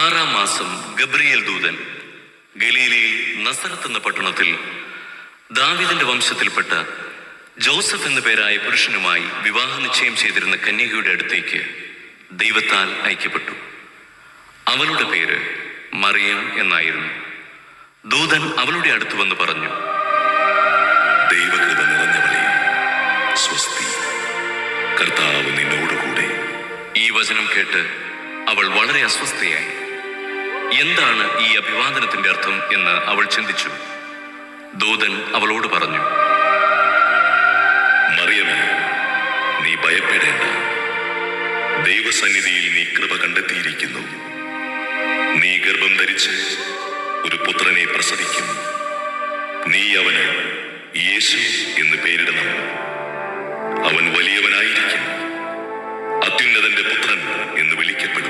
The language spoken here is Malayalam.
6-ാം മാസം ഗബ്രിയേൽ ദൂതൻ ഗലീലയിൽ നസറത്ത് എന്ന പട്ടണത്തിൽ ദാവീദിന്റെ വംശത്തിൽപ്പെട്ട ജോസഫ് എന്നു പേരായ പുരുഷനുമായി വിവാഹ നിശ്ചയം ചെയ്തിരുന്ന കന്യകയുടെ അടുത്തേക്ക് ദൈവത്താൽ അയക്കപ്പെട്ടു. അവളുടെ പേര് മറിയം എന്നായിരുന്നു. ദൂതൻ അവളുടെ അടുത്ത് വന്ന് പറഞ്ഞു, ദൈവകൃപ നിറഞ്ഞവളേ, സ്വസ്തി, കർത്താവ് നിന്നോടുകൂടെ. ഈ വചനം കേട്ട് അവൾ വളരെ അസ്വസ്ഥയായി. എന്താണ് ഈ അഭിവാദനത്തിന്റെ അർത്ഥം എന്ന് അവൾ ചിന്തിച്ചു. ദൂതൻ അവളോട് പറഞ്ഞു, മറിയമേ, നീ ഭയപ്പെടേണ്ട. ദൈവസന്നിധിയിൽ നീ കൃപ കണ്ടെത്തിയിരിക്കുന്നു. നീ ഗർഭം ധരിച്ച് ഒരു പുത്രനെ പ്രസവിക്കും. നീ അവന് യേശു എന്ന് പേരിടണം. അവൻ വലിയവനായിരിക്കും, അത്യുന്നതന്റെ പുത്രൻ എന്ന് വിളിക്കപ്പെടും.